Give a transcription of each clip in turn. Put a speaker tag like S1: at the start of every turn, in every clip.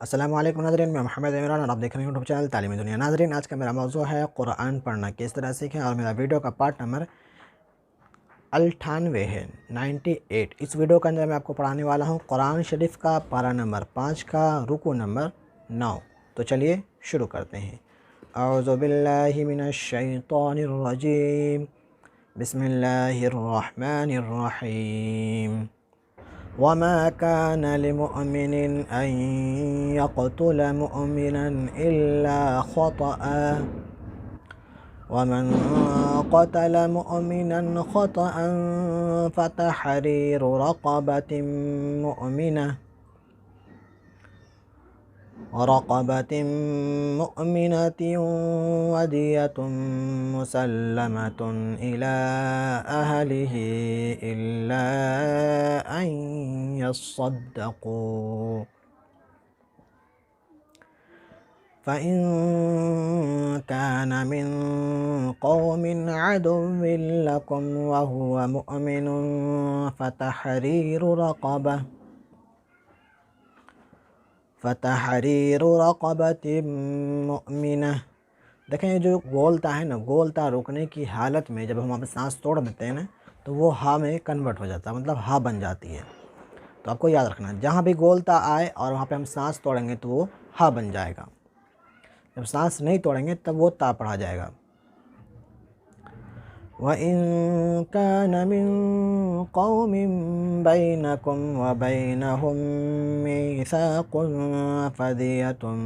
S1: अस्सलामु अलैकुम नाज़रीन, मैं मोहम्मद इमरान और आप देख रहे हैं यूट्यूब चैनल तालीमी दुनिया। नाज़रीन, आज का मेरा मौजू है कुरान पढ़ना किस तरह सीखें और मेरा वीडियो का पार्ट नंबर 98 है, 98। इस वीडियो के अंदर मैं आपको पढ़ाने वाला हूँ कुरान शरीफ का पारा नंबर 5 का रुकू नंबर 9। तो चलिए शुरू करते हैं। औज़ु बिल्लाहि मिनश शैतानिर रजीम, बिस्मिल्लाहिर रहमानिर रहीम। वमा कान लिमुअमिनिन अन यक़तुल मुअमिनन इल्ला ख़तअ वमन क़तल मुअमिनन ख़तअन फ़तहरीरु रक़बतिन मुअमिनतिन वदियतुन मुसल्लमतुन इला अहलिही इल्ला अन यस्सद्दक़ू फ़इन कान मिन क़ौमिन अदुव्विन लकुम वहुव मुअमिनुन फ़तहरीरु रक़बतिन मुअमिनह। देखें, ये जो गोलता है ना, गोलता रुकने की हालत में जब हम वहाँ पर सांस तोड़ देते हैं ना, तो वो हा में कन्वर्ट हो जाता है, मतलब हा बन जाती है। तो आपको याद रखना, जहाँ भी गोलता आए और वहाँ पे हम सांस तोड़ेंगे तो वो हा बन जाएगा। जब सांस नहीं तोड़ेंगे तब वो ता पढ़ा जाएगा। वइन कान मिन कौमिन बैनकुम व बैनहुम मीसाक़ुन फ़दियतुन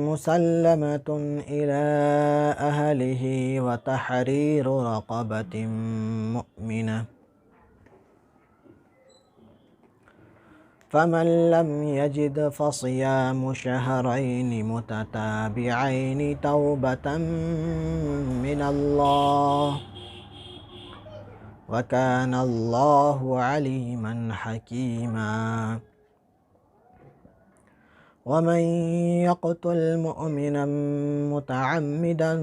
S1: मुसल्लमतुन इला अहलिही व तहरीरु रक़बतिन मुअमिनह फ़मन लम यजिद फ़सियामु शहरैनि मुतताबिዐैनि तौबतन मिनल्लाह व कानल्लाहु अलीमन हकीमा। वमन यक़्तुल मुअमिनन मुतअम्मिदन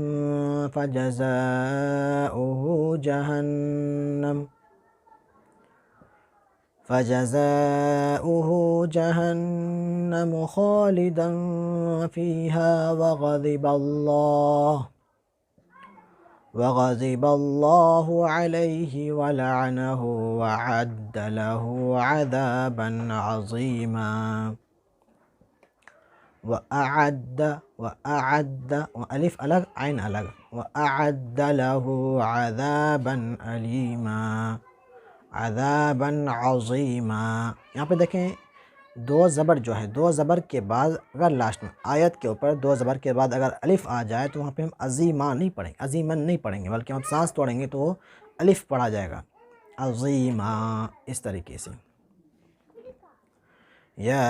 S1: फ़जज़ाउहु जहन्नम ख़ालिदन फ़ीहा वग़ज़िबल्लाहु अलैहि वलअनहु वअद्द लहु अज़ाबन अज़ीमा। वअअद्द अलिफ अलग आइन अलग, वअअद्द लहु अज़ाबन अलीमा, अज़ाबन अज़ीमा। यहाँ पे देखें, दो ज़बर जो है, दो ज़बर के बाद अगर लास्ट में आयत के ऊपर दो ज़बर के बाद अगर अलिफ आ जाए तो वहाँ पे हम अज़ीमा नहीं पढ़ेंगे, अज़ीमन नहीं पढ़ेंगे, बल्कि हम सांस तोड़ेंगे तो वो अलिफ पढ़ा जाएगा, अज़ीमा, इस तरीके से। या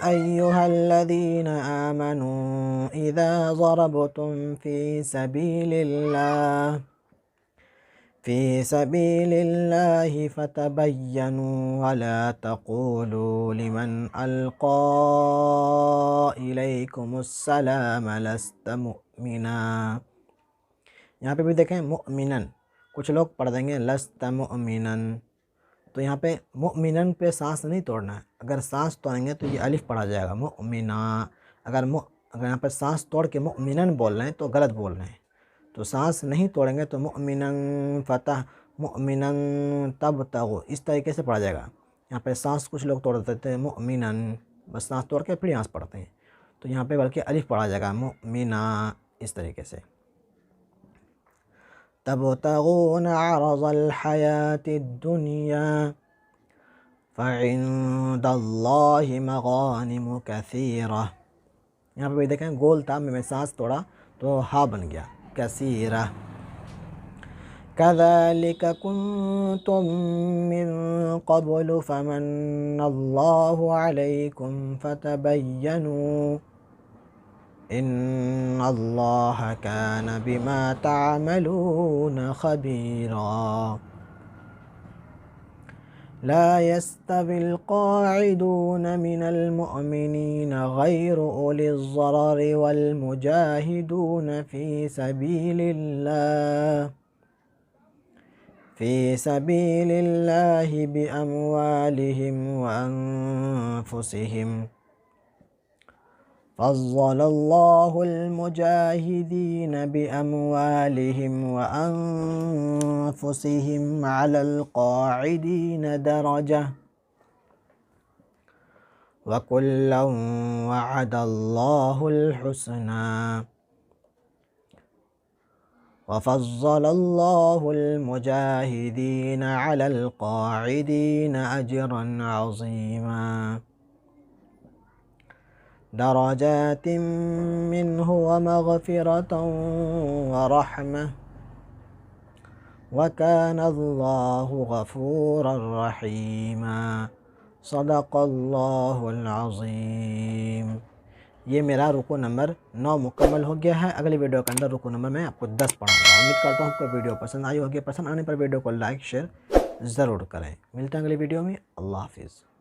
S1: अय्युहल्लज़ीना आमनू इज़ा ज़रबतुम फ़ी सबीलिल्लाहि फ़तबय्यनू वला तक़ूलू लिमन अल्क़ा इलैकुमुस्सलाम लस्त मुअमिना। यहाँ पे भी देखें, मुअमिनन, कुछ लोग पढ़ देंगे लस्त मुअमिनन, तो यहाँ पे मुअमिनन पे सांस नहीं तोड़ना है। अगर सांस तोड़ेंगे तो ये अलिफ पढ़ा जाएगा, मुअमिना। अगर यहाँ पर सांस तोड़ के मुअमिनन बोल रहे हैं तो गलत बोल रहे हैं। तो सांस नहीं तोड़ेंगे तो मुअमिनन फ़तह मुअमिनन तबतगु, इस तरीके से पढ़ा जाएगा। यहाँ पे सांस कुछ लोग तोड़ देते हैं, मुअमिनन बस सांस तोड़ के फिर यहाँ से पढ़ते हैं, तो यहाँ पे बल्कि अलिफ पढ़ा जाएगा, मुअमिना, इस तरीके से। तबतगून अरज़ल हयातिद दुनिया फ़इंदल्लाहि मग़ानिमु कसीरा। यहाँ पे भी देखें, गोल था, मैं सांस तोड़ा तो हा बन गया, कसीरा। कज़ालिक कुंतुम मिन क़ब्लु फ़मन्नल्लाहु अलैकुम फ़तबय्यनू इन्नल्लाह कान बिमा तअमलून ख़बीरा। ला यस्तविल क़ाइदून मिनल मुअमिनीन ग़ैरु उलिज़ ज़ररि वल मुजाहिदून फ़ी फ़ी सबीलिल्लाहि बिअमवालिहिम व अनफुसिहिम फ़ज़्ज़लल्लाहुल मुजाहिदीन बिअमवालिहिम व अनफुसिहिम अलल क़ाइदीन दरजा व कुल्लन वअदल्लाहुल हुस्ना वफ़ज़्ज़लल्लाहुल मुजाहिदीन अलल क़ाइदीन अजरन अज़ीमा दरजातिम मिन्हु व मग़फ़िरतन व रहमह व कानल्लाहु गफ़ूरर रहीमा। सदक़ल्लाहुल अज़ीम। ये मेरा रुकू नंबर 9 मुकम्मल हो गया है। अगली वीडियो के अंदर रुकू नंबर मैं आपको 10 पढ़ाऊँगा। उम्मीद करता हूँ आपको वीडियो पसंद आई होगी। पसंद आने पर वीडियो को लाइक शेयर ज़रूर करें। मिलते हैं अगली वीडियो में। अल्लाह हाफ़िज़।